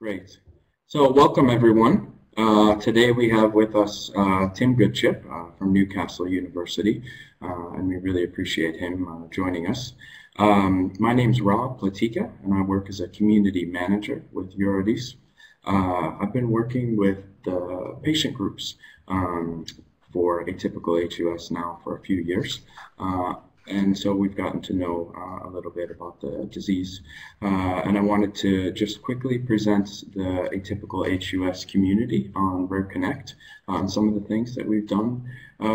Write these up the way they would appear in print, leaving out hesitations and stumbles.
Great. So welcome everyone. Today we have with us Tim Goodship from Newcastle University, and we really appreciate him joining us. My name's Rob Platika, and I work as a community manager with eurordis. I've been working with the patient groups for atypical HUS now for a few years. And so we've gotten to know a little bit about the disease. And I wanted to just quickly present the atypical HUS community on RareConnect on some of the things that we've done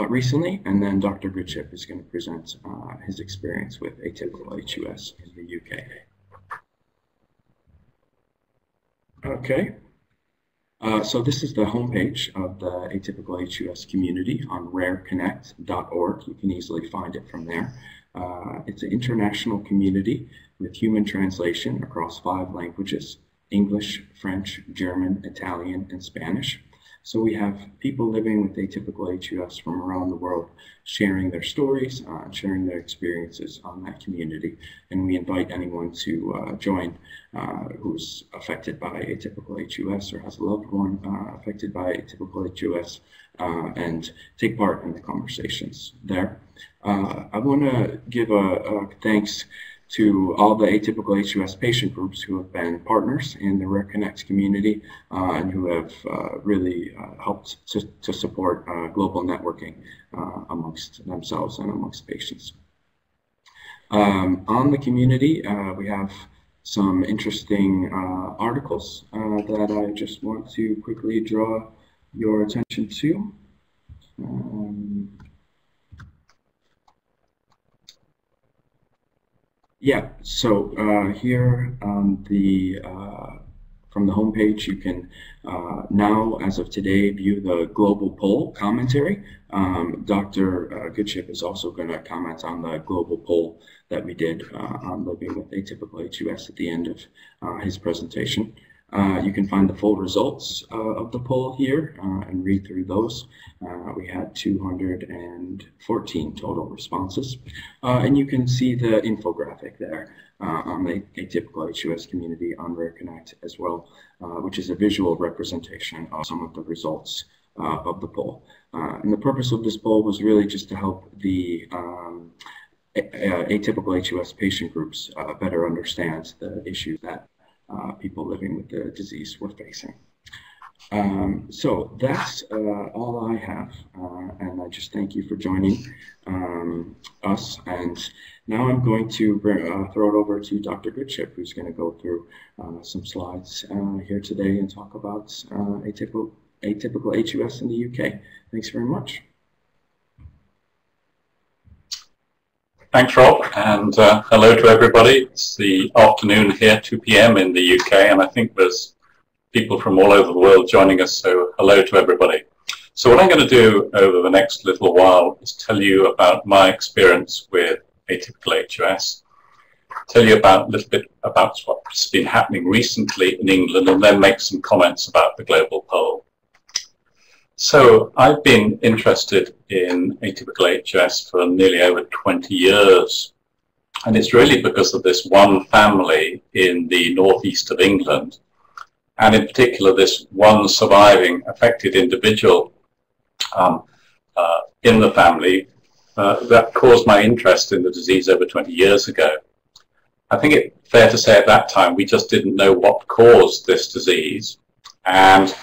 recently. And then Dr. Goodship is going to present his experience with atypical HUS in the UK. Okay. So this is the homepage of the Atypical HUS community on RareConnect.org. You can easily find it from there. It's an international community with human translation across 5 languages: English, French, German, Italian, and Spanish. So we have people living with atypical HUS from around the world sharing their stories, sharing their experiences on that community. And we invite anyone to join who's affected by atypical HUS or has a loved one affected by atypical HUS and take part in the conversations there. I want to give a thanks to all the atypical HUS patient groups who have been partners in the RareConnect's community and who have really helped to support global networking amongst themselves and amongst patients. On the community, we have some interesting articles that I just want to quickly draw your attention to. Yeah, so here on from the homepage, you can now, as of today, view the global poll commentary. Dr. Goodship is also going to comment on the global poll that we did on living with atypical HUS at the end of his presentation. You can find the full results of the poll here and read through those. We had 214 total responses. And you can see the infographic there on the atypical HUS community on RareConnect as well, which is a visual representation of some of the results of the poll. And the purpose of this poll was really just to help the atypical HUS patient groups better understand the issues that people living with the disease were facing. So that's all I have, and I just thank you for joining us. And now I'm going to throw it over to Dr. Goodship, who's going to go through some slides here today and talk about atypical HUS in the UK. Thanks very much. Thanks, Rob, and hello to everybody. It's the afternoon here, 2 p.m. in the UK, and I think there's people from all over the world joining us, so hello to everybody. So what I'm going to do over the next little while is tell you about my experience with atypical HUS, tell you a little bit about what's been happening recently in England, and then make some comments about the global poll. So I've been interested in atypical HUS for nearly over 20 years. And it's really because of this one family in the northeast of England, and in particular this one surviving affected individual in the family that caused my interest in the disease over 20 years ago. I think it's fair to say at that time we just didn't know what caused this disease. And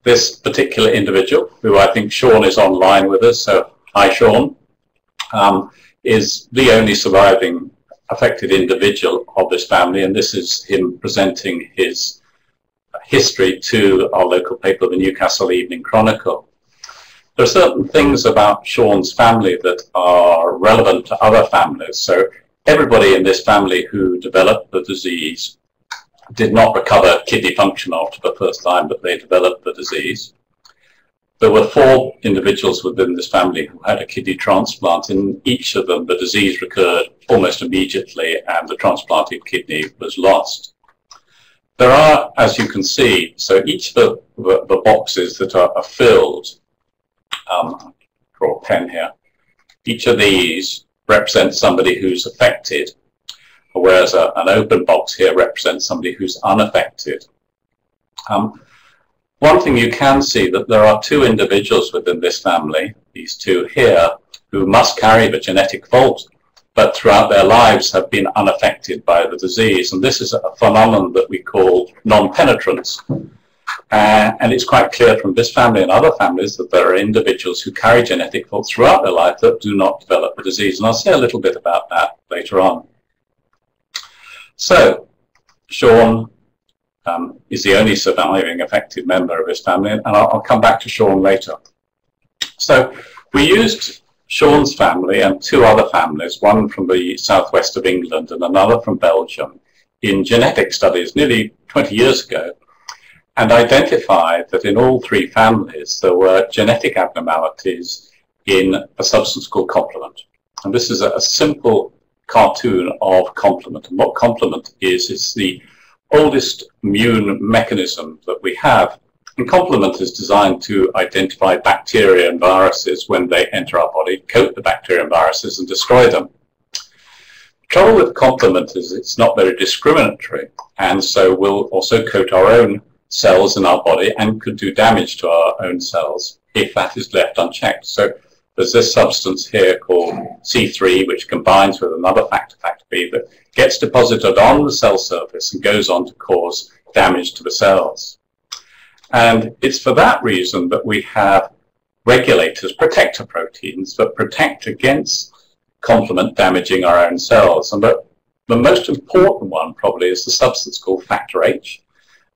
this particular individual, who I think Sean is online with us, so hi Sean, is the only surviving affected individual of this family, and this is him presenting his history to our local paper, the Newcastle Evening Chronicle. There are certain things about Sean's family that are relevant to other families. So everybody in this family who developed the disease did not recover kidney function after the first time that they developed the disease. There were 4 individuals within this family who had a kidney transplant. In each of them, the disease recurred almost immediately and the transplanted kidney was lost. There are, as you can see, so each of the boxes that are filled, draw a pen here, each of these represents somebody who's affected. whereas an open box here represents somebody who's unaffected. One thing you can see that there are two individuals within this family, these two here, who must carry the genetic fault, but throughout their lives have been unaffected by the disease. And this is a phenomenon that we call non-penetrance. And it's quite clear from this family and other families that there are individuals who carry genetic faults throughout their life that do not develop the disease. And I'll say a little bit about that later on. So, Sean is the only surviving affected member of his family, and I'll come back to Sean later. So, we used Sean's family and two other families, one from the southwest of England and another from Belgium, in genetic studies nearly 20 years ago, and identified that in all three families there were genetic abnormalities in a substance called complement. And this is a simple cartoon of complement. And what complement is, it's the oldest immune mechanism that we have. And complement is designed to identify bacteria and viruses when they enter our body, coat the bacteria and viruses, and destroy them. The trouble with complement is it's not very discriminatory, and so will also coat our own cells in our body and could do damage to our own cells if that is left unchecked. So there's this substance here called C3, which combines with another factor, factor B, that gets deposited on the cell surface and goes on to cause damage to the cells. And it's for that reason that we have regulators, protector proteins, that protect against complement damaging our own cells. And the most important one probably is the substance called factor H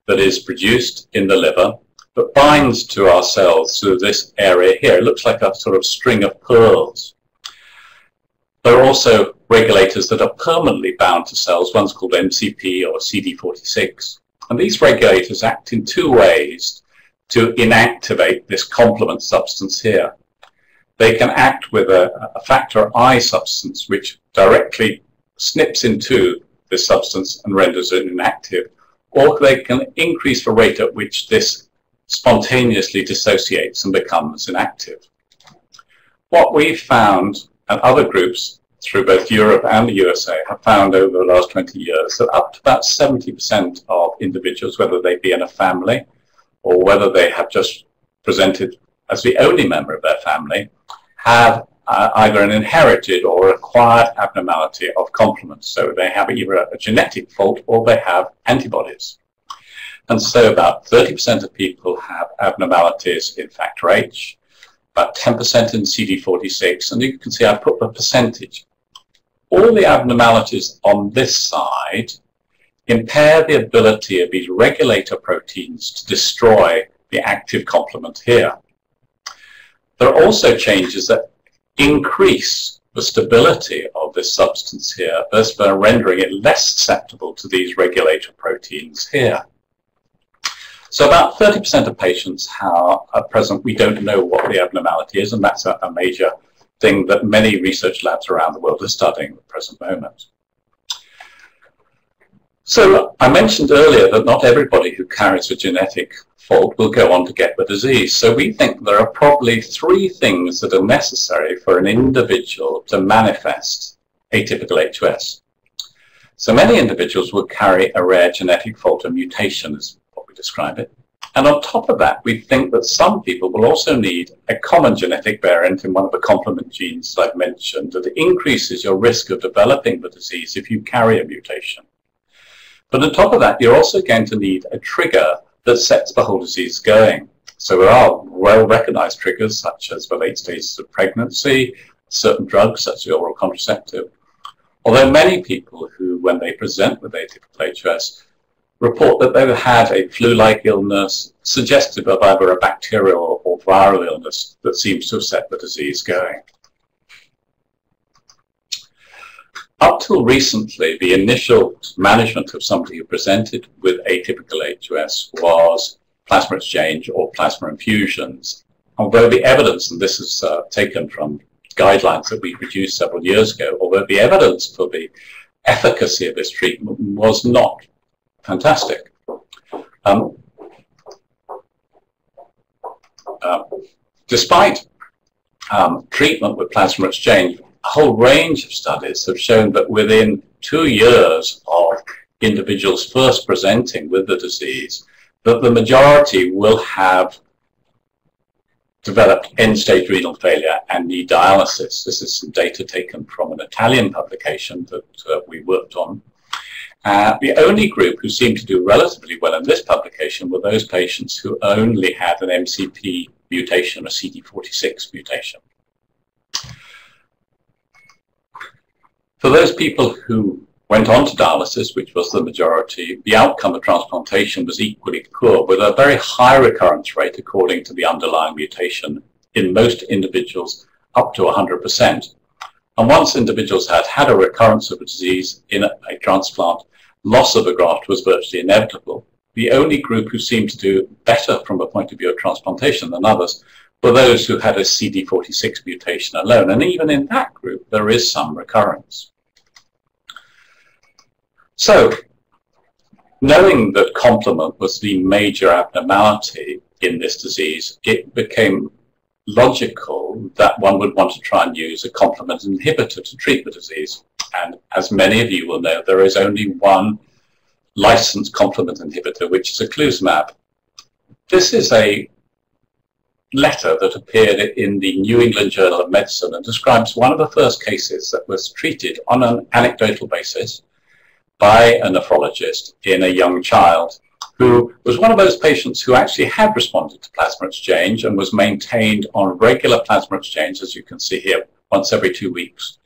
that is produced in the liver that binds to our cells through this area here. It looks like a sort of string of pearls. There are also regulators that are permanently bound to cells. One's called MCP or CD46. And these regulators act in two ways to inactivate this complement substance here. They can act with a factor I substance, which directly snips into this substance and renders it inactive, or they can increase the rate at which this spontaneously dissociates and becomes inactive. What we've found, and other groups through both Europe and the USA have found over the last 20 years, that up to about 70% of individuals, whether they be in a family or whether they have just presented as the only member of their family, have either an inherited or acquired abnormality of complement. So they have either a genetic fault or they have antibodies. And so about 30% of people have abnormalities in factor H, about 10% in CD46, and you can see I've put the percentage. All the abnormalities on this side impair the ability of these regulator proteins to destroy the active complement here. There are also changes that increase the stability of this substance here, thus rendering it less susceptible to these regulator proteins here. So about 30% of patients at present, we don't know what the abnormality is, and that's a major thing that many research labs around the world are studying at the present moment. So I mentioned earlier that not everybody who carries a genetic fault will go on to get the disease. So we think there are probably three things that are necessary for an individual to manifest atypical HUS. So many individuals will carry a rare genetic fault, a mutation is what we describe it. And on top of that, we think that some people will also need a common genetic variant in one of the complement genes that I've mentioned that increases your risk of developing the disease if you carry a mutation. But on top of that, you're also going to need a trigger that sets the whole disease going. So there are well-recognized triggers, such as the late stages of pregnancy, certain drugs, such as oral contraceptive. Although many people who, when they present with atypical HUS, report that they've had a flu-like illness suggestive of either a bacterial or viral illness that seems to have set the disease going. Up till recently, the initial management of somebody who presented with atypical HUS was plasma exchange or plasma infusions. Although the evidence, and this is taken from guidelines that we produced several years ago, although the evidence for the efficacy of this treatment was not fantastic. Despite treatment with plasma exchange, a whole range of studies have shown that within 2 years of individuals first presenting with the disease, that the majority will have developed end-stage renal failure and need dialysis. This is some data taken from an Italian publication that we worked on. The only group who seemed to do relatively well in this publication were those patients who only had an MCP mutation, a CD46 mutation. For those people who went on to dialysis, which was the majority, the outcome of transplantation was equally poor, with a very high recurrence rate according to the underlying mutation in most individuals up to 100%. And once individuals had had a recurrence of a disease in a transplant, loss of a graft was virtually inevitable. The only group who seemed to do better from a point of view of transplantation than others were those who had a CD46 mutation alone. And even in that group, there is some recurrence. So, knowing that complement was the major abnormality in this disease, it became logical that one would want to try and use a complement inhibitor to treat the disease. And as many of you will know, there is only one licensed complement inhibitor, which is a CluesMap. This is a letter that appeared in the New England Journal of Medicine and describes one of the first cases that was treated on an anecdotal basis by a nephrologist in a young child who was one of those patients who actually had responded to plasma exchange and was maintained on regular plasma exchange, as you can see here, once every 2 weeks.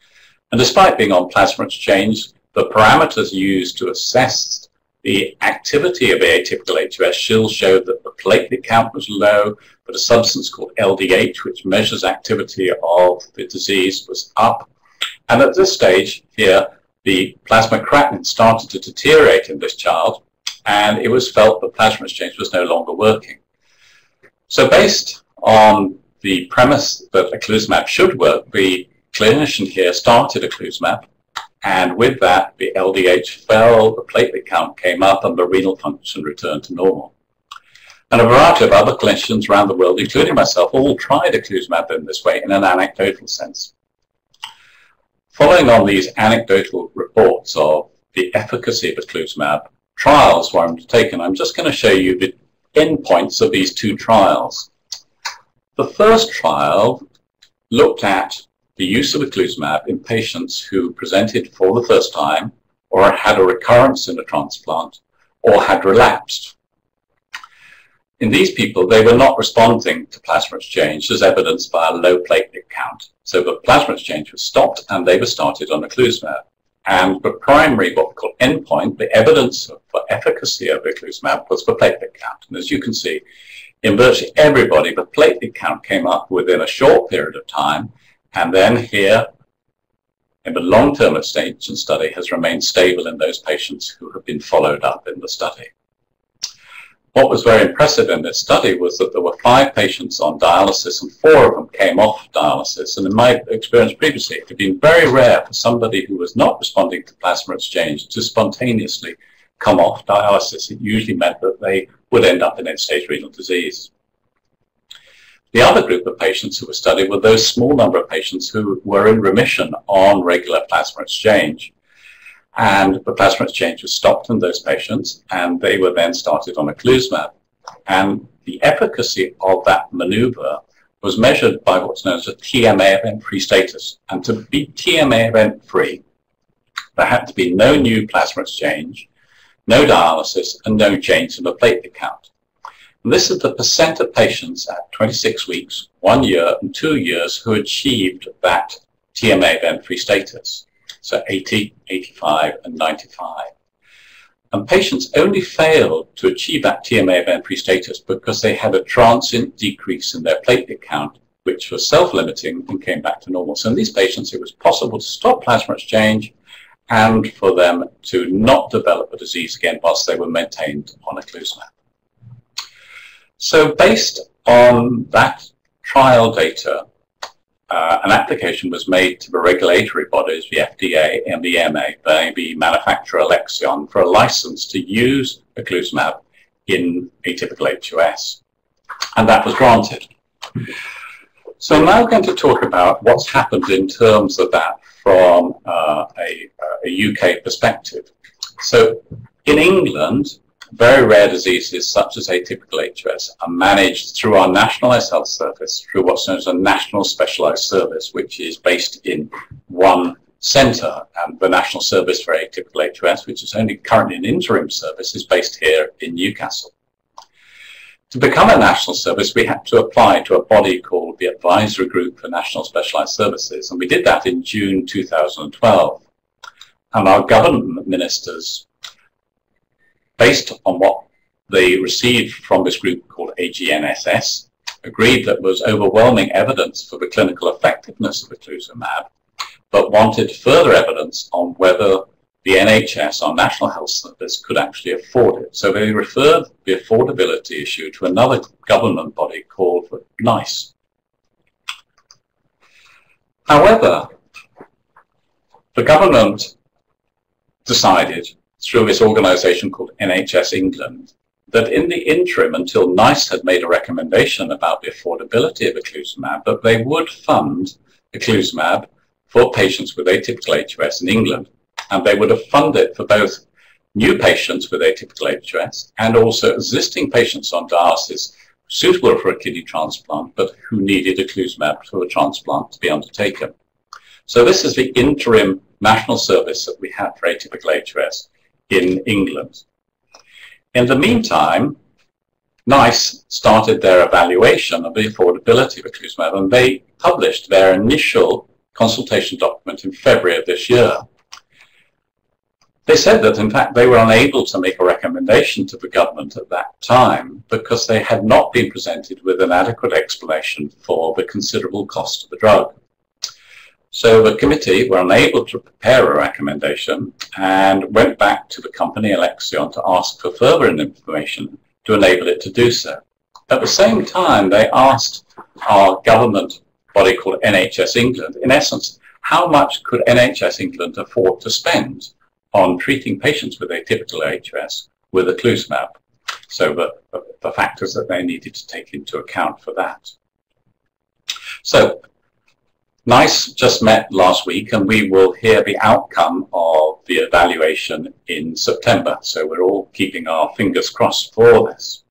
And despite being on plasma exchange, the parameters used to assess the activity of atypical HUS still showed that the platelet count was low, but a substance called LDH, which measures activity of the disease, was up. And at this stage here, the plasma creatinine started to deteriorate in this child, and it was felt that plasma exchange was no longer working. So based on the premise that a CluesMap should work, the clinician here started a CluesMap, and with that, the LDH fell, the platelet count came up, and the renal function returned to normal. And a variety of other clinicians around the world, including myself, all tried a CluesMap in this way in an anecdotal sense. Following on these anecdotal reports of the efficacy of a CluesMap, trials were undertaken. I'm just going to show you the endpoints of these 2 trials. The first trial looked at the use of a CluesMap in patients who presented for the first time, or had a recurrence in a transplant, or had relapsed. In these people, they were not responding to plasma exchange, as evidenced by a low platelet count. So the plasma exchange was stopped, and they were started on a CluesMap. And the primary, what we call endpoint, the evidence for efficacy of a CluesMap was the platelet count. And as you can see, in virtually everybody, the platelet count came up within a short period of time. And then here, in the long-term extension study, has remained stable in those patients who have been followed up in the study. What was very impressive in this study was that there were 5 patients on dialysis and 4 of them came off dialysis. And in my experience previously, it had been very rare for somebody who was not responding to plasma exchange to spontaneously come off dialysis. It usually meant that they would end up in end-stage renal disease. The other group of patients who were studied were those small number of patients who were in remission on regular plasma exchange. And the plasma exchange was stopped in those patients, and they were then started on a CluesMap. And the efficacy of that maneuver was measured by what's known as a TMA event-free status. And to be TMA event-free, there had to be no new plasma exchange, no dialysis, and no change in the platelet count. And this is the percent of patients at 26 weeks, 1 year, and 2 years who achieved that TMA event-free status. So 80, 85, and 95. And patients only failed to achieve that TMA event-free status because they had a transient decrease in their platelet count, which was self-limiting and came back to normal. So in these patients, it was possible to stop plasma exchange and for them to not develop the disease again whilst they were maintained on a CluesMap. So based on that trial data, an application was made to the regulatory bodies, the FDA and the EMA, by the manufacturer Alexion, for a license to use a CluesMap in atypical HUS. And that was granted. So I'm now going to talk about what's happened in terms of that from a UK perspective. So in England, very rare diseases such as atypical HUS are managed through our nationalised health service, through what's known as a national specialised service, which is based in one centre. And the National Service for Atypical HUS, which is only currently an interim service, is based here in Newcastle. To become a national service, we had to apply to a body called the Advisory Group for National Specialised Services, and we did that in June 2012. And our government ministers, based on what they received from this group called AGNSS, agreed that there was overwhelming evidence for the clinical effectiveness of the CluesMap, but wanted further evidence on whether the NHS, our National Health Service, could actually afford it. So they referred the affordability issue to another government body called NICE. However, the government decided, through this organisation called NHS England, that in the interim, until NICE had made a recommendation about the affordability of the CluesMap, that they would fund the CluesMap for patients with atypical HUS in England. And they would have funded for both new patients with atypical HUS and also existing patients on dialysis suitable for a kidney transplant, but who needed a CluesMap for a transplant to be undertaken. So this is the interim national service that we have for atypical HUS in England. In the meantime, NICE started their evaluation of the affordability of a CluesMap, and they published their initial consultation document in February of this year. They said that, in fact, they were unable to make a recommendation to the government at that time because they had not been presented with an adequate explanation for the considerable cost of the drug. So the committee were unable to prepare a recommendation and went back to the company Alexion to ask for further information to enable it to do so. At the same time, they asked our government body called NHS England, in essence, how much could NHS England afford to spend on treating patients with atypical HUS with a CluesMap, so the factors that they needed to take into account for that. So NICE just met last week, and we will hear the outcome of the evaluation in September, so we're all keeping our fingers crossed for this.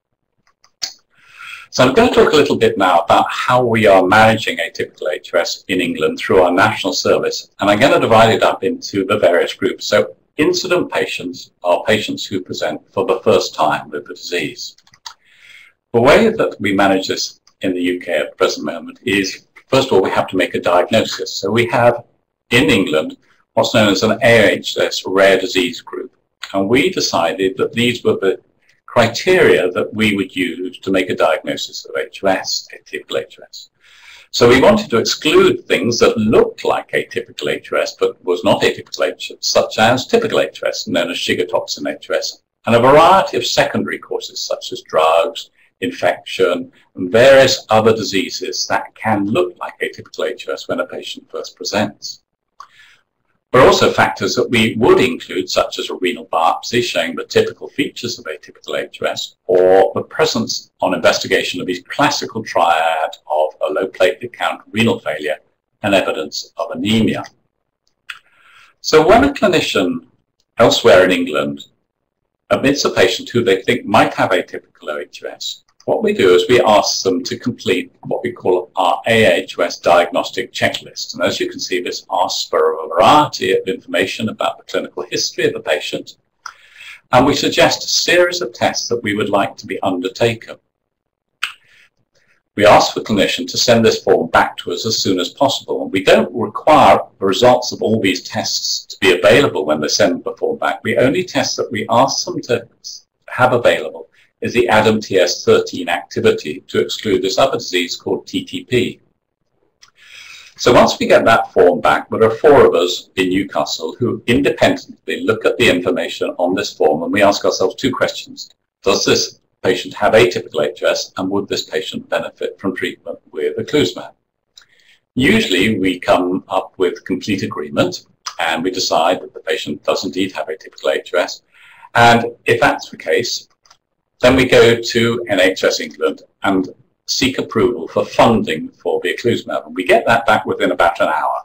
So I'm going to talk a little bit now about how we are managing atypical HUS in England through our national service, and I'm going to divide it up into the various groups. So incident patients are patients who present for the first time with the disease. The way that we manage this in the UK at the present moment is, first of all, we have to make a diagnosis. So we have in England what's known as an AHS rare disease group, and we decided that these were the criteria that we would use to make a diagnosis of HUS, atypical HUS. So we wanted to exclude things that looked like atypical HUS but was not atypical HUS, such as typical HUS, known as sugar toxin HUS, and a variety of secondary causes such as drugs, infection, and various other diseases that can look like atypical HUS when a patient first presents. There are also factors that we would include, such as a renal biopsy showing the typical features of atypical HUS, or the presence on investigation of the classical triad of a low platelet count, renal failure, and evidence of anemia. So when a clinician elsewhere in England admits a patient who they think might have atypical HUS, what we do is we ask them to complete what we call our AHUS diagnostic checklist. And as you can see, this asks for a variety of information about the clinical history of the patient. And we suggest a series of tests that we would like to be undertaken. We ask the clinician to send this form back to us as soon as possible. And we don't require the results of all these tests to be available when they send the form back. The only test that we ask them to have available is the ADAM-TS13 activity to exclude this other disease called TTP. So once we get that form back, there are 4 of us in Newcastle who independently look at the information on this form, and we ask ourselves 2 questions. Does this patient have atypical HUS, and would this patient benefit from treatment with a CluesMap? Usually we come up with complete agreement, and we decide that the patient does indeed have atypical HUS. And if that's the case, then we go to NHS England and seek approval for funding for the CluesMap, and we get that back within about an hour.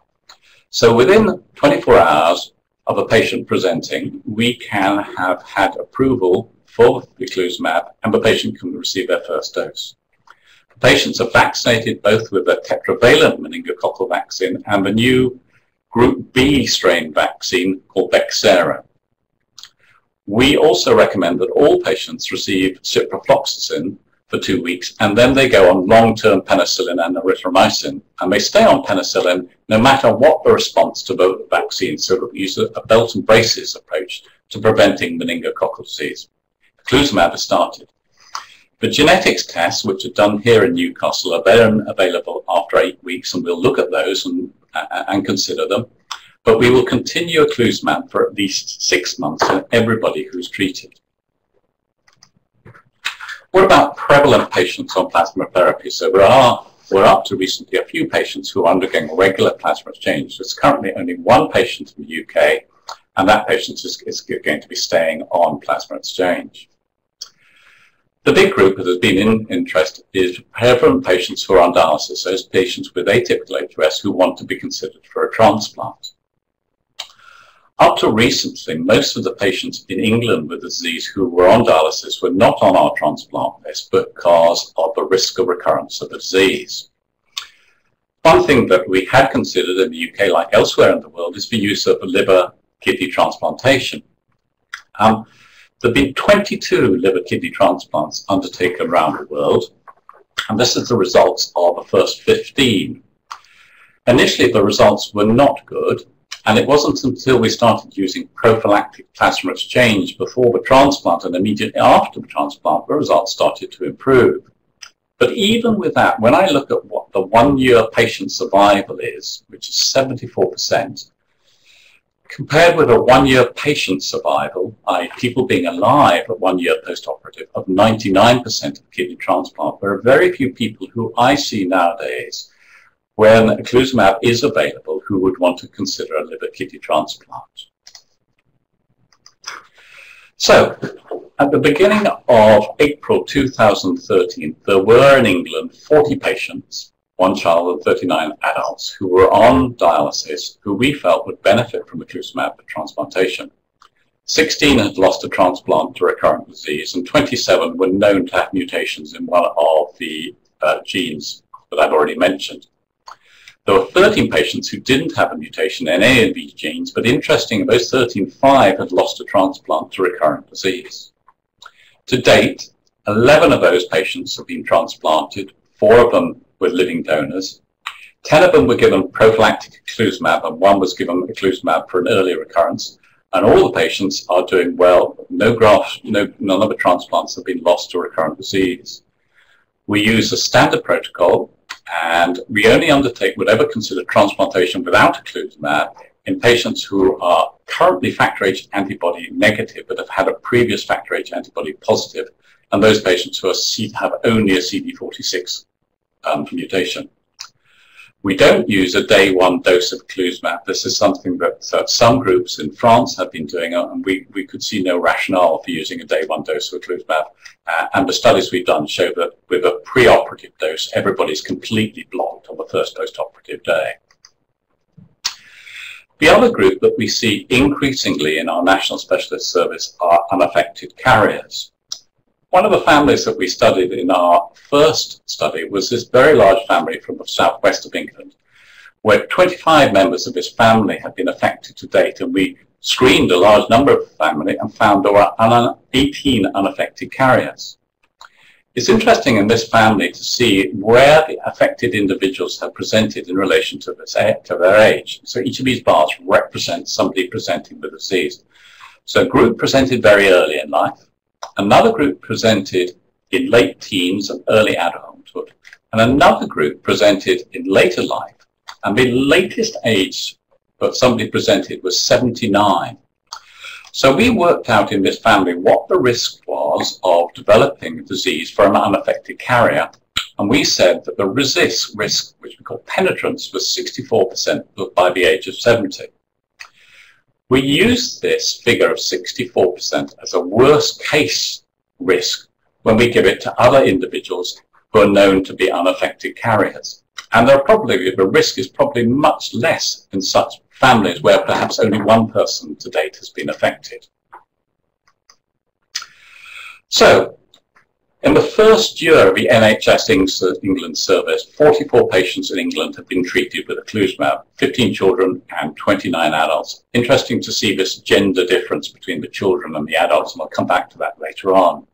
So within 24 hours of a patient presenting, we can have had approval for the CluesMap, and the patient can receive their first dose. Patients are vaccinated both with the tetravalent meningococcal vaccine and the new Group B strain vaccine called Bexsero. We also recommend that all patients receive ciprofloxacin for 2 weeks, and then they go on long-term penicillin and erythromycin, and they stay on penicillin no matter what the response to both vaccines. So we use a belt and braces approach to preventing meningococcal disease. CluesMap has started. The genetics tests, which are done here in Newcastle, are then available after 8 weeks, and we'll look at those and consider them. But we will continue a CluesMap for at least 6 months for everybody who's treated. What about prevalent patients on plasma therapy? So we're up to recently a few patients who are undergoing regular plasma exchange. There's currently only one patient in the UK, and that patient is going to be staying on plasma exchange. The big group that has been in interest is prevalent patients who are on dialysis, those patients with atypical HUS who want to be considered for a transplant. Up to recently, most of the patients in England with the disease who were on dialysis were not on our transplant list because of the risk of recurrence of the disease. One thing that we had considered in the UK, like elsewhere in the world, is the use of liver kidney transplantation. There have been 22 liver kidney transplants undertaken around the world, and this is the results of the first 15. Initially, the results were not good, and it wasn't until we started using prophylactic plasma exchange before the transplant and immediately after the transplant, the results started to improve. But even with that, when I look at what the 1-year patient survival is, which is 74%, compared with a 1-year patient survival, i.e. people being alive at 1 year post-operative, of 99% of kidney transplant, there are very few people who I see nowadays when CluesMap is available who would want to consider a liver kidney transplant. So, at the beginning of April 2013, there were in England 40 patients, 1 child and 39 adults, who were on dialysis, who we felt would benefit from the CluesMap transplantation. 16 had lost a transplant to recurrent disease, and 27 were known to have mutations in one of the genes that I've already mentioned. There were 13 patients who didn't have a mutation in any of these genes, but interestingly, those 13, 5 had lost a transplant to recurrent disease. To date, 11 of those patients have been transplanted, 4 of them were living donors. 10 of them were given prophylactic CluesMap, and 1 was given a CluesMap for an early recurrence. And all the patients are doing well. No grafts, none of the transplants have been lost to recurrent disease. We use a standard protocol, and we only undertake whatever considered transplantation without a CluesMap in patients who are currently factor H antibody negative but have had a previous factor H antibody positive, and those patients who have only a CD46 mutation. We don't use a day 1 dose of CluesMap. This is something that some groups in France have been doing, and we could see no rationale for using a day 1 dose of CluesMap. And the studies we've done show that with a pre-operative dose, everybody's completely blocked on the first post-operative day. The other group that we see increasingly in our National Specialist Service are unaffected carriers. One of the families that we studied in our first study was this very large family from the southwest of England, where 25 members of this family had been affected to date, and we screened a large number of the family and found there were 18 unaffected carriers. It's interesting in this family to see where the affected individuals have presented in relation to their age. So each of these bars represents somebody presenting with the disease. So a group presented very early in life. Another group presented in late teens and early adulthood, and another group presented in later life, and the latest age that somebody presented was 79. So we worked out in this family what the risk was of developing disease for an unaffected carrier, and we said that the risk, which we call penetrance, was 64% by the age of 70. We used this figure of 64% as a worst case risk when we give it to other individuals who are known to be unaffected carriers. And the risk is probably much less in such families where perhaps only one person to date has been affected. So, in the first year of the NHS England service, 44 patients in England have been treated with CluesMap, 15 children and 29 adults. Interesting to see this gender difference between the children and the adults, and I'll come back to that later on.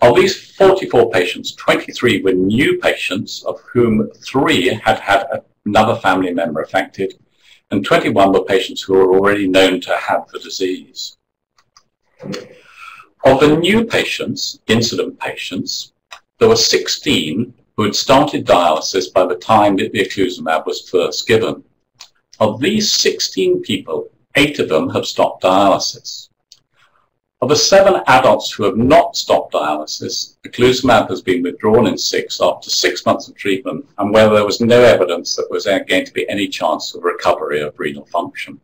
Of these 44 patients, 23 were new patients, of whom 3 had had another family member affected, and 21 were patients who were already known to have the disease. Of the new patients, incident patients, there were 16 who had started dialysis by the time that the CluesMap was first given. Of these 16 people, 8 of them have stopped dialysis. Of the 7 adults who have not stopped dialysis, the CluesMap has been withdrawn in 6 after 6 months of treatment, and where there was no evidence that there was going to be any chance of recovery of renal function.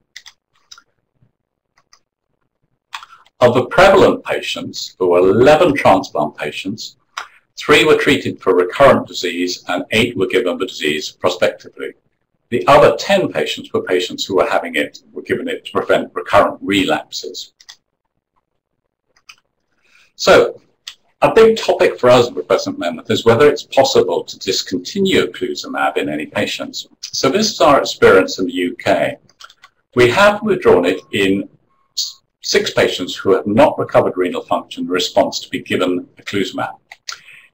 Of the prevalent patients, there were 11 transplant patients, 3 were treated for recurrent disease, and 8 were given the disease prospectively. The other 10 patients were patients who were given it to prevent recurrent relapses. So, a big topic for us at the present moment is whether it's possible to discontinue CluesMap in any patients. So this is our experience in the UK. We have withdrawn it in 6 patients who have not recovered renal function in response to be given CluesMap.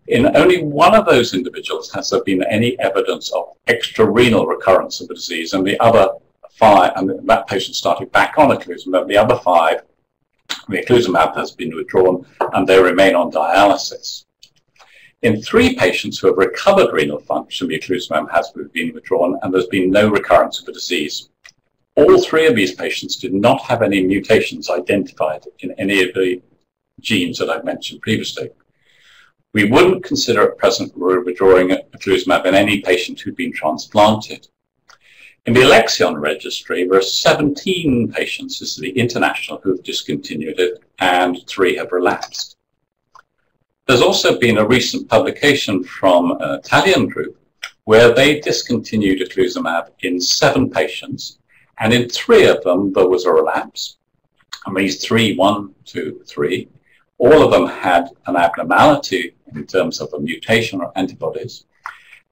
In only 1 of those individuals has there been any evidence of extrarenal recurrence of the disease, and the other 5, and that patient started back on CluesMap. The other 5, the CluesMap has been withdrawn and they remain on dialysis. In 3 patients who have recovered renal function, the CluesMap has been withdrawn and there's been no recurrence of the disease. All 3 of these patients did not have any mutations identified in any of the genes that I've mentioned previously. We wouldn't consider at present withdrawing CluesMap in any patient who'd been transplanted. In the Alexion registry, there are 17 patients, this is the international, who've discontinued it, and 3 have relapsed. There's also been a recent publication from an Italian group where they discontinued CluesMap in 7 patients, and in 3 of them there was a relapse. And these 3, 1, 2, 3, all of them had an abnormality in terms of a mutation or antibodies.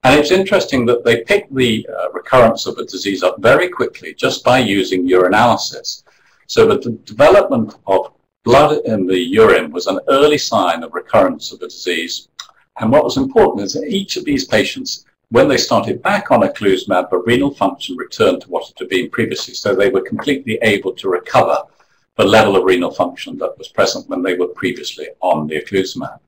And it's interesting that they picked the recurrence of the disease up very quickly just by using urinalysis. So that the development of blood in the urine was an early sign of recurrence of the disease. And what was important is that each of these patients, when they started back on CluesMap, the renal function returned to what it had been previously. So they were completely able to recover the level of renal function that was present when they were previously on the CluesMap.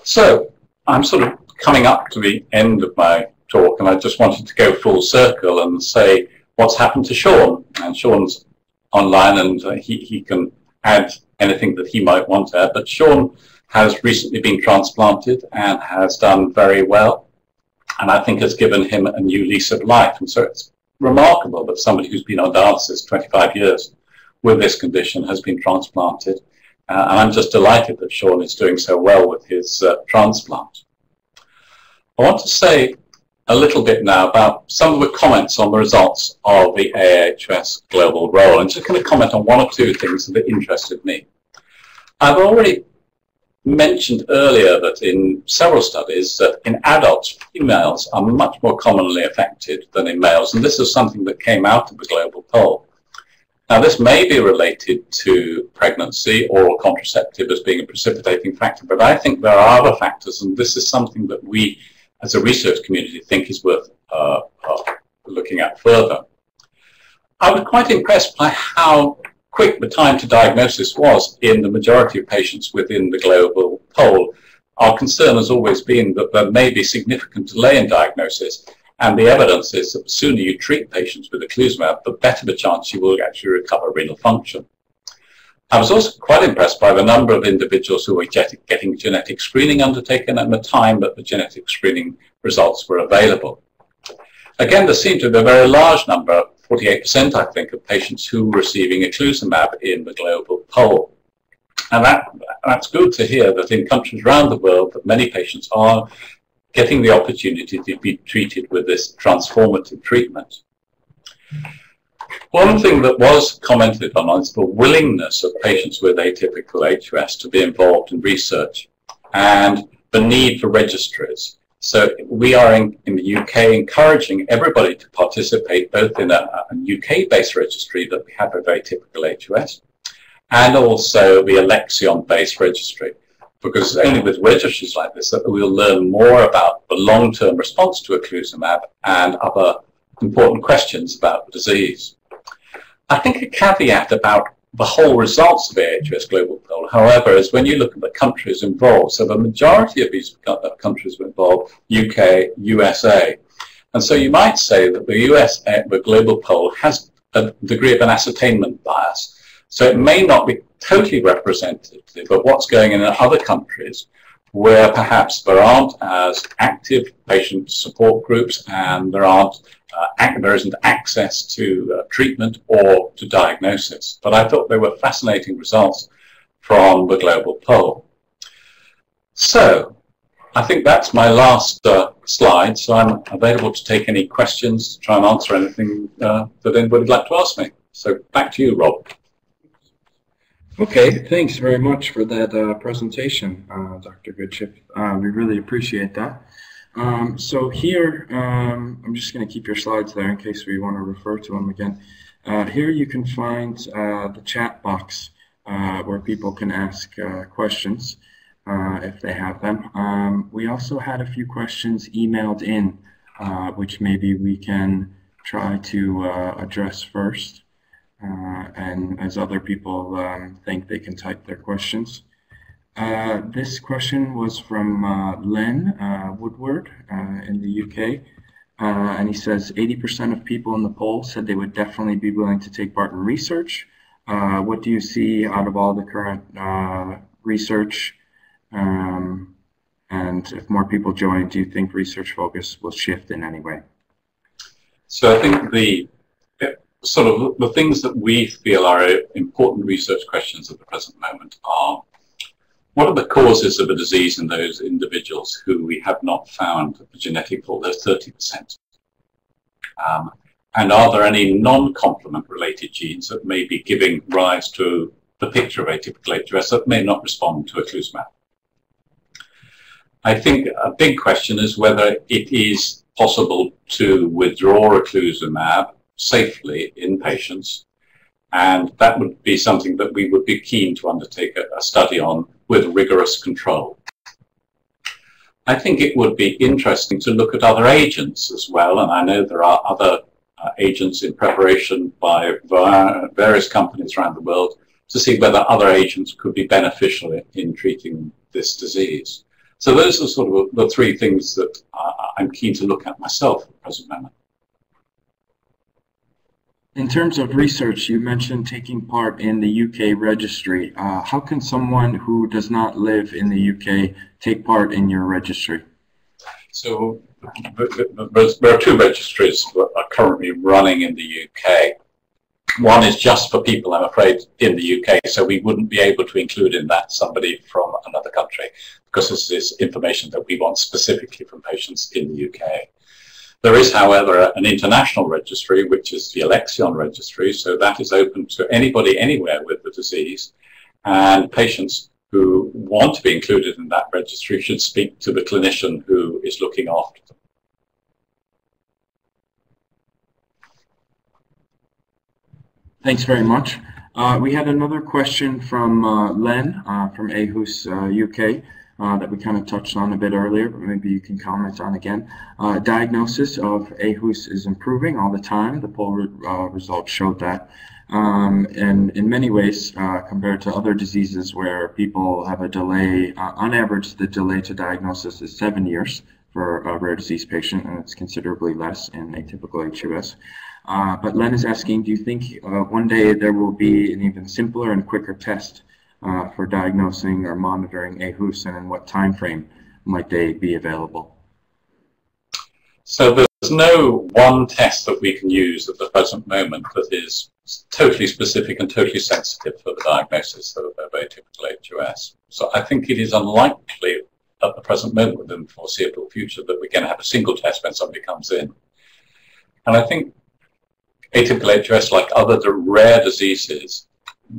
So I'm sort of coming up to the end of my talk, and I just wanted to go full circle and say what's happened to Sean. And Sean's online, and he can add anything that he might want to add. But Sean has recently been transplanted and has done very well, and I think has given him a new lease of life. And so it's remarkable that somebody who's been on dialysis 25 years with this condition has been transplanted. And I'm just delighted that Sean is doing so well with his transplant. I want to say a little bit now about some of the comments on the results of the AHUS global roll. I'm just going to comment on 1 or 2 things that interested me. I've already mentioned earlier that in several studies that in adults, females are much more commonly affected than in males, and this is something that came out of the global poll. Now, this may be related to pregnancy or contraceptive as being a precipitating factor, but I think there are other factors, and this is something that we, as a research community, think is worth looking at further. I was quite impressed by how quick the time to diagnosis was in the majority of patients within the global poll. Our concern has always been that there may be significant delay in diagnosis, and the evidence is that the sooner you treat patients with CluesMap, the better the chance you will actually recover renal function. I was also quite impressed by the number of individuals who were getting genetic screening undertaken and the time that the genetic screening results were available. Again, there seemed to be a very large number, 48% I think, of patients who were receiving CluesMap in the global poll. And that's good to hear that in countries around the world that many patients are getting the opportunity to be treated with this transformative treatment. One thing that was commented on is the willingness of patients with atypical HUS to be involved in research and the need for registries. So we are in the UK encouraging everybody to participate both in a UK-based registry that we have of atypical HUS and also the Alexion-based registry, because it's only with registries like this that we'll learn more about the long-term response to CluesMap and other important questions about the disease. I think a caveat about the whole results of the AHUS Global Poll, however, is when you look at the countries involved. So the majority of these countries were involved, UK, USA. And so you might say that the Global Poll has a degree of an ascertainment bias. So it may not be totally representative of what's going on in other countries where perhaps there aren't as active patient support groups and there isn't access to treatment or to diagnosis. But I thought they were fascinating results from the Global Poll. So I think that's my last slide, so I'm available to take any questions, to try and answer anything that anybody would like to ask me. So back to you, Rob. Okay, thanks very much for that presentation, Dr. Goodship. We really appreciate that. So here, I'm just going to keep your slides there in case we want to refer to them again. Here you can find the chat box where people can ask questions if they have them. We also had a few questions emailed in, which maybe we can try to address first. And as other people think they can type their questions. This question was from Len Woodward in the UK, and he says 80% of people in the poll said they would definitely be willing to take part in research. What do you see out of all the current research? And if more people join, do you think research focus will shift in any way? So I think the things that we feel are important research questions at the present moment are: what are the causes of a disease in those individuals who we have not found a genetic for, those 30%? And are there any non-complement related genes that may be giving rise to the picture of atypical HUS that may not respond to a CluesMap? I think a big question is whether it is possible to withdraw a CluesMap safely in patients, and that would be something that we would be keen to undertake a study on with rigorous control. I think it would be interesting to look at other agents as well, and I know there are other agents in preparation by various companies around the world to see whether other agents could be beneficial in treating this disease. So those are sort of the three things that I'm keen to look at myself at the present moment. In terms of research, you mentioned taking part in the UK registry. How can someone who does not live in the UK take part in your registry? So there are two registries that are currently running in the UK. One is just for people, I'm afraid, in the UK, so we wouldn't be able to include in that somebody from another country, because this is information that we want specifically from patients in the UK. There is, however, an international registry, which is the Alexion registry, so that is open to anybody anywhere with the disease, and patients who want to be included in that registry should speak to the clinician who is looking after them. Thanks very much. We had another question from Len from AHUS UK. That we kind of touched on a bit earlier, but maybe you can comment on again. Diagnosis of AHUS is improving all the time. The poll results showed that. And in many ways, compared to other diseases where people have a delay, on average, the delay to diagnosis is 7 years for a rare disease patient, and it's considerably less in atypical HUS. But Len is asking, do you think one day there will be an even simpler and quicker test for diagnosing or monitoring AHUS, and in what time frame might they be available? So there's no one test that we can use at the present moment that is totally specific and totally sensitive for the diagnosis of atypical HUS. So I think it is unlikely at the present moment within the foreseeable future that we're going to have a single test when somebody comes in. And I think atypical HUS, like other rare diseases,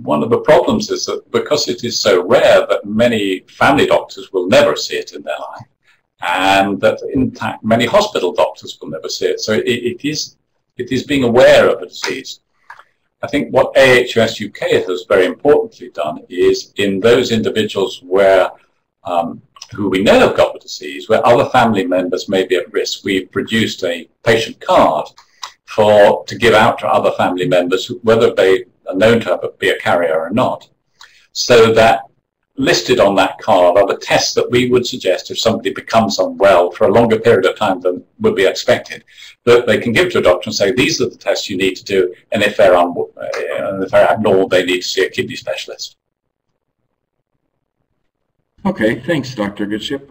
one of the problems is that because it is so rare that many family doctors will never see it in their life, and that in fact many hospital doctors will never see it. So it is being aware of a disease. I think what AHUS UK has very importantly done is in those individuals where who we know have got the disease, where other family members may be at risk, we've produced a patient card to give out to other family members, whether they are known to be a carrier or not, so that listed on that card are the tests that we would suggest if somebody becomes unwell for a longer period of time than would be expected, that they can give to a doctor and say, these are the tests you need to do, and if they're abnormal, they need to see a kidney specialist. Okay, thanks, Dr. Goodship.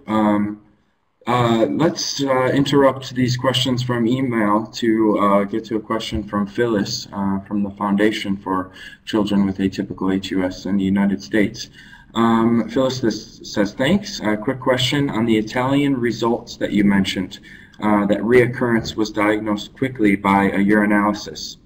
Let's interrupt these questions from email to get to a question from Phyllis from the Foundation for Children with Atypical HUS in the United States. Phyllis says, thanks. A quick question on the Italian results that you mentioned, that reoccurrence was diagnosed quickly by a urinalysis.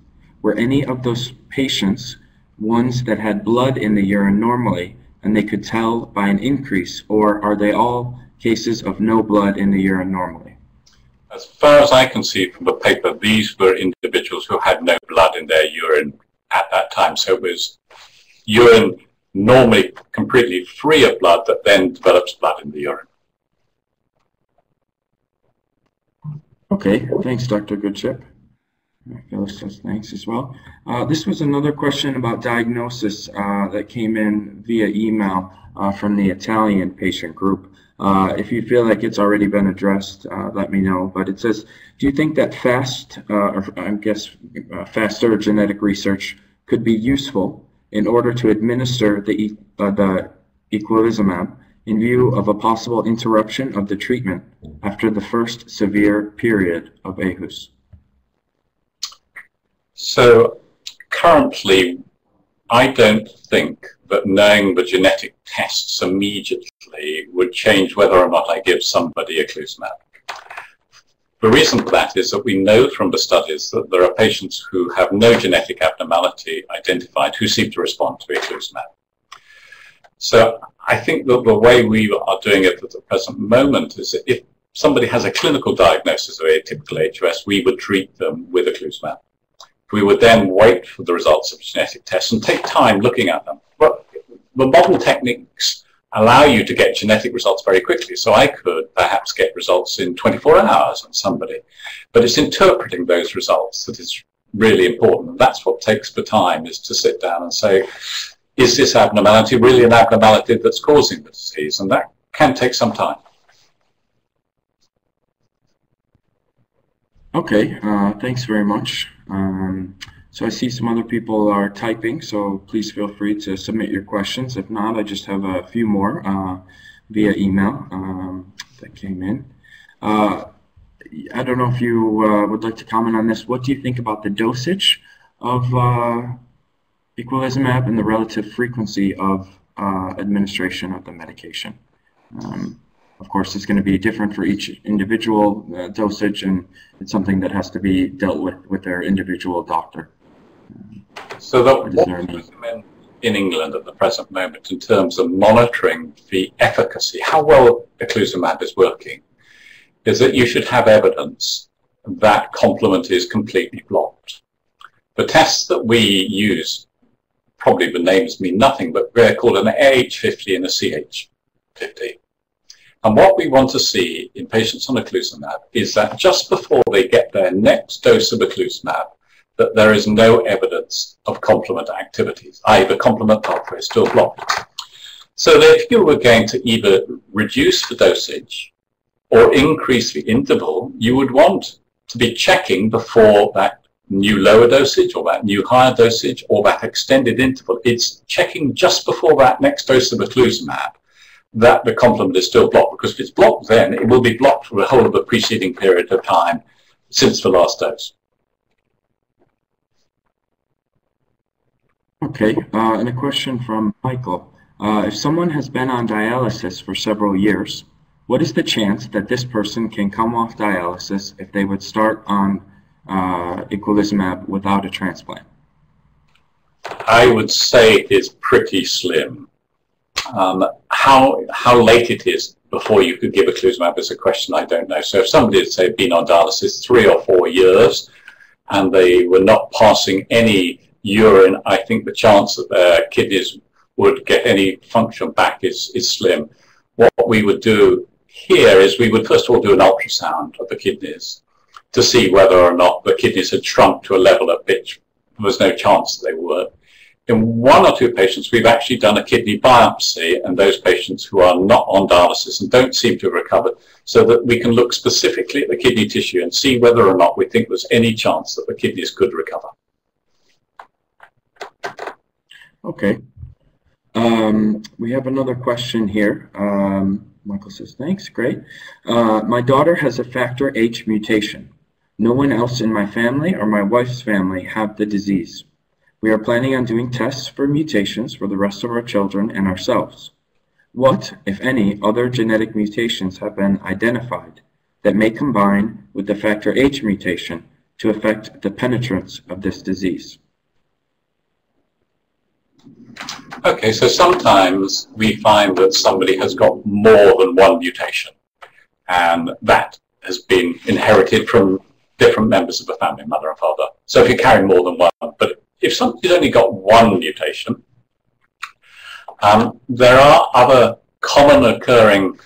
Were any of those patients ones that had blood in the urine normally, and they could tell by an increase, or are they all cases of no blood in the urine normally? As far as I can see from the paper, these were individuals who had no blood in their urine at that time. So it was urine normally completely free of blood that then develops blood in the urine. Okay, thanks, Dr. Goodship. Phyllis says thanks as well. This was another question about diagnosis that came in via email from the Italian patient group. If you feel like it's already been addressed, let me know. But it says, do you think that faster genetic research could be useful in order to administer the eculizumab in view of a possible interruption of the treatment after the first severe period of aHUS? So currently, I don't think that knowing the genetic tests immediately would change whether or not I give somebody a CluesMap. The reason for that is that we know from the studies that there are patients who have no genetic abnormality identified who seem to respond to a CluesMap. So I think that the way we are doing it at the present moment is that if somebody has a clinical diagnosis of atypical HUS, we would treat them with a CluesMap. We would then wait for the results of genetic tests and take time looking at them. But the modern techniques allow you to get genetic results very quickly. So I could perhaps get results in 24 hours on somebody. But it's interpreting those results that is really important. And that's what takes the time, is to sit down and say, is this abnormality really an abnormality that's causing the disease? And that can take some time. Okay, thanks very much. So I see some other people are typing, so please feel free to submit your questions. If not, I just have a few more via email that came in. I don't know if you would like to comment on this. What do you think about the dosage of eculizumab and the relative frequency of administration of the medication? Of course, it's going to be different for each individual dosage, and it's something that has to be dealt with their individual doctor. So what we recommend in England at the present moment in terms of monitoring the efficacy, how well eculizumab is working, is that you should have evidence that complement is completely blocked. The tests that we use, probably the names mean nothing, but they're called an AH50 and a CH50. And what we want to see in patients on eculizumab is that just before they get their next dose of eculizumab, that there is no evidence of complement activities, i.e. the complement pathway is still blocked. So that if you were going to either reduce the dosage or increase the interval, you would want to be checking before that new lower dosage or that new higher dosage or that extended interval. It's checking just before that next dose of eculizumab that the complement is still blocked, because if it's blocked then, it will be blocked for the whole of the preceding period of time since the last dose. Okay, and a question from Michael. If someone has been on dialysis for several years, What is the chance that this person can come off dialysis if they would start on eculizumab without a transplant? I would say it is pretty slim. How late it is before you could give eculizumab is a question I don't know. So if somebody had, say, been on dialysis 3 or 4 years and they were not passing any urine, I think the chance that their kidneys would get any function back is slim. What we would do here is we would first of all do an ultrasound of the kidneys to see whether or not the kidneys had shrunk to a level at which there was no chance they would. In 1 or 2 patients, we've actually done a kidney biopsy, and those patients who are not on dialysis and don't seem to have recovered, so that we can look specifically at the kidney tissue and see whether or not we think there's any chance that the kidneys could recover. Okay. We have another question here. Michael says, thanks, great. My daughter has a factor H mutation. No one else in my family or my wife's family have the disease. We are planning on doing tests for mutations for the rest of our children and ourselves. What, if any, other genetic mutations have been identified that may combine with the factor H mutation to affect the penetrance of this disease? Okay, so sometimes we find that somebody has got more than one mutation, and that has been inherited from different members of the family, mother and father. So if you carry more than one, but if somebody's only got one mutation, there are other common occurring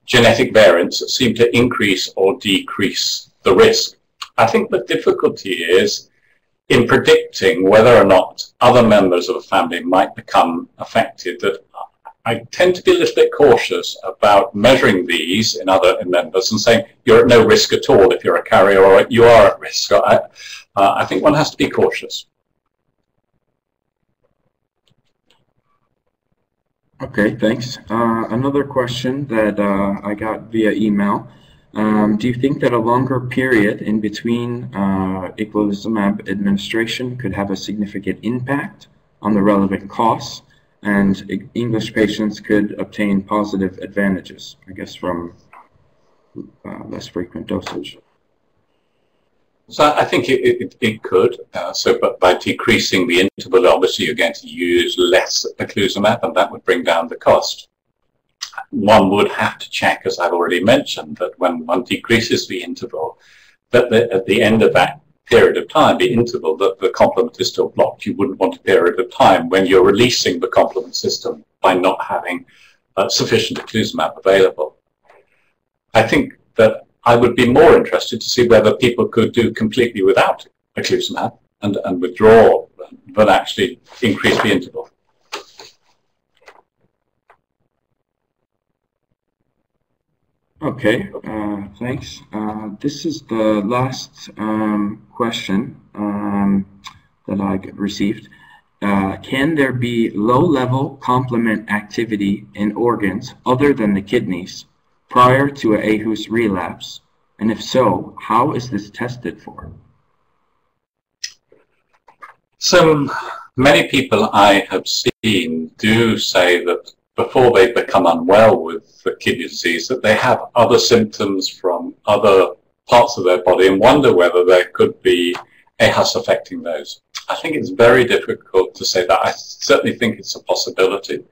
genetic variants that seem to increase or decrease the risk. I think the difficulty is in predicting whether or not other members of a family might become affected. That I tend to be a little bit cautious about measuring these in other members and saying you're at no risk at all if you're a carrier, or you are at risk. I think one has to be cautious. Okay, thanks. Another question that I got via email. Do you think that a longer period in between eculizumab administration could have a significant impact on the relevant costs, and English patients could obtain positive advantages, I guess, from less frequent dosage? So I think it could. But by decreasing the interval, obviously you're going to use less eculizumab, and that would bring down the cost. One would have to check, as I've already mentioned, that when one decreases the interval, that at the end of that period of time, the interval, that the complement is still blocked. You wouldn't want a period of time when you're releasing the complement system by not having sufficient eculizumab available. I think that I would be more interested to see whether people could do completely without eculizumab and withdraw than actually increase the interval. Okay, thanks. This is the last question that I received. Can there be low-level complement activity in organs other than the kidneys prior to a HUS relapse? And if so, how is this tested for? So many people I have seen do say that before they become unwell with the kidney disease, that they have other symptoms from other parts of their body and wonder whether there could be a HUS affecting those. I think it's very difficult to say that. I certainly think it's a possibility.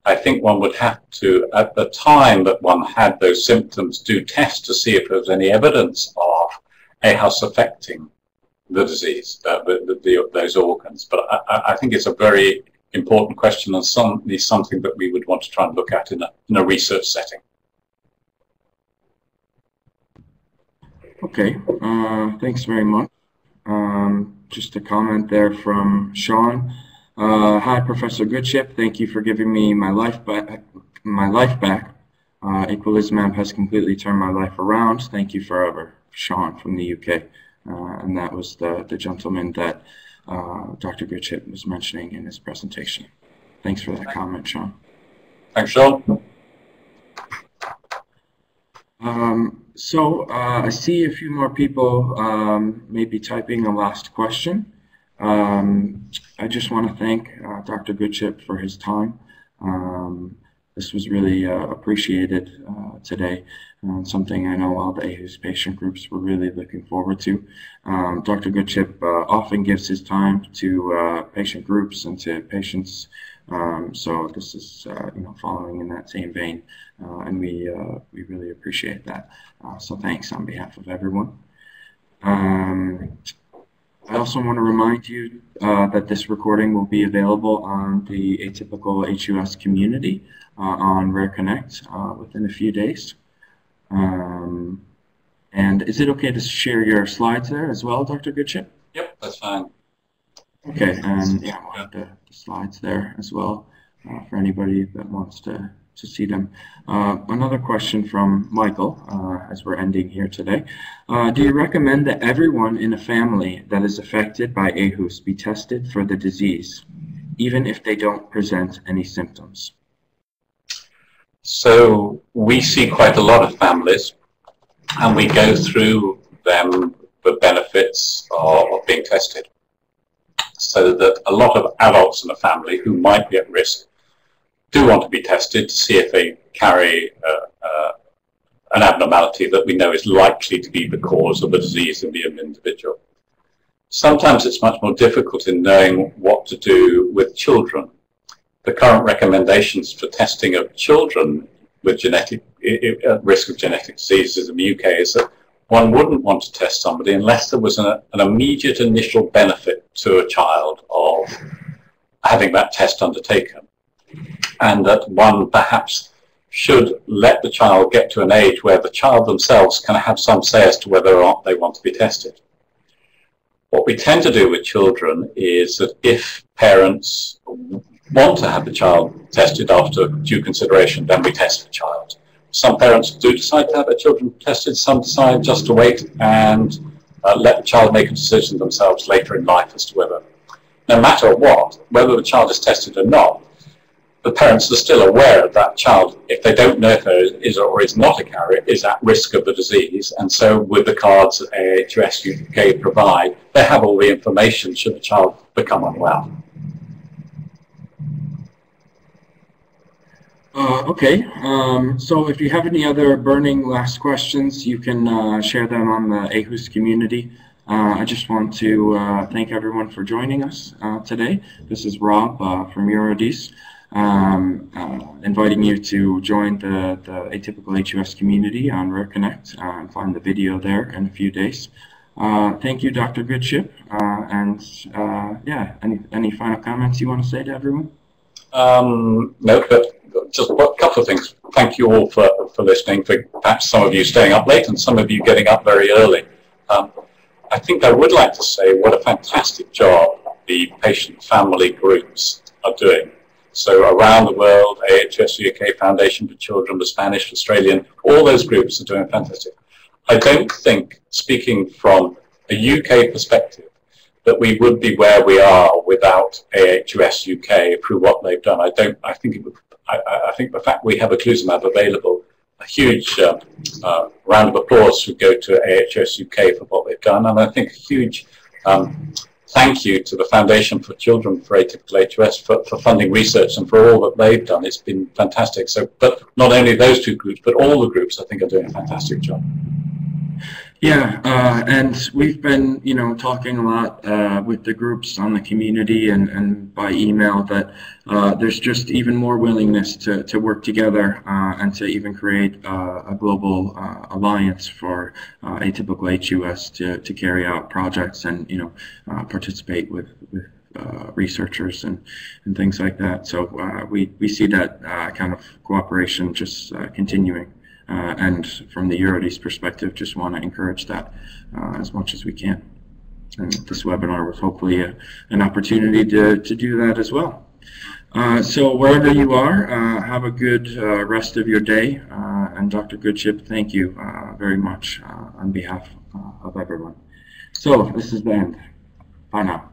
I think one would have to, at the time that one had those symptoms, do tests to see if there was any evidence of a HUS affecting the disease, those organs. But I think it's a very important question, and something that we would want to try and look at in a research setting. Okay, thanks very much. Just a comment there from Sean. Hi, Professor Goodship. Thank you for giving me my life back. Eculizumab has completely turned my life around. Thank you forever, Sean from the UK. And that was the gentleman that Dr. Goodship was mentioning in his presentation. Thanks for that comment, Sean. Thanks, Sean. I see a few more people maybe typing a last question. I just want to thank Dr. Goodship for his time. this was really appreciated today. Something I know all the AHUS patient groups were really looking forward to. Dr. Goodship often gives his time to patient groups and to patients, so this is following in that same vein, and we really appreciate that. So thanks on behalf of everyone. I also want to remind you that this recording will be available on the Atypical HUS community on RareConnect within a few days. And is it okay to share your slides there as well, Dr. Goodship? Yep, that's fine. Okay, and yeah, we'll have the slides there as well for anybody that wants to see them. Another question from Michael as we're ending here today. Do you recommend that everyone in a family that is affected by AHUS be tested for the disease, even if they don't present any symptoms? So we see quite a lot of families, and we go through them the benefits of being tested. So that a lot of adults in a family who might be at risk do want to be tested to see if they carry an abnormality that we know is likely to be the cause of a disease in the individual. Sometimes it's much more difficult in knowing what to do with children. The current recommendations for testing of children with risk of genetic diseases in the UK is that one wouldn't want to test somebody unless there was an immediate initial benefit to a child of having that test undertaken, and that one perhaps should let the child get to an age where the child themselves can have some say as to whether or not they want to be tested. What we tend to do with children is that if parents want to have the child tested after due consideration, then we test the child. Some parents do decide to have their children tested, some decide just to wait and let the child make a decision themselves later in life as to whether, no matter what, whether the child is tested or not, the parents are still aware of that child, if they don't know if there is or is not a carrier, is at risk of the disease. And so with the cards that AHUS UK provide, they have all the information should the child become unwell. Okay, so if you have any other burning last questions, you can share them on the AHUS community. I just want to thank everyone for joining us today. This is Rob from eurordis, inviting you to join the Atypical HUS community on RareConnect and find the video there in a few days. Thank you, Dr. Goodship, and yeah, any final comments you want to say to everyone? No, but just a couple of things. Thank you all for listening, for perhaps some of you staying up late and some of you getting up very early. I think I would like to say what a fantastic job the patient family groups are doing. So around the world, AHUS UK Foundation for Children, the Spanish, Australian, all those groups are doing fantastic. I don't think, speaking from a UK perspective, that we would be where we are without AHUS UK through what they've done. I think the fact we have a CluesMap available, a huge round of applause should go to AHUS UK for what they've done, and I think a huge thank you to the Foundation for Children for Atypical HUS for funding research and for all that they've done. It's been fantastic. So, but not only those two groups, but all the groups I think are doing a fantastic job. Yeah, and we've been, talking a lot with the groups on the community and by email that there's just even more willingness to work together and to even create a global alliance for Atypical HUS to carry out projects and, participate with researchers and things like that. So we see that kind of cooperation just continuing. And from the eurordis perspective, just want to encourage that as much as we can. And this webinar was hopefully an opportunity to do that as well. So wherever you are, have a good rest of your day. And Dr. Goodship, thank you very much on behalf of everyone. So this is the end. Bye now.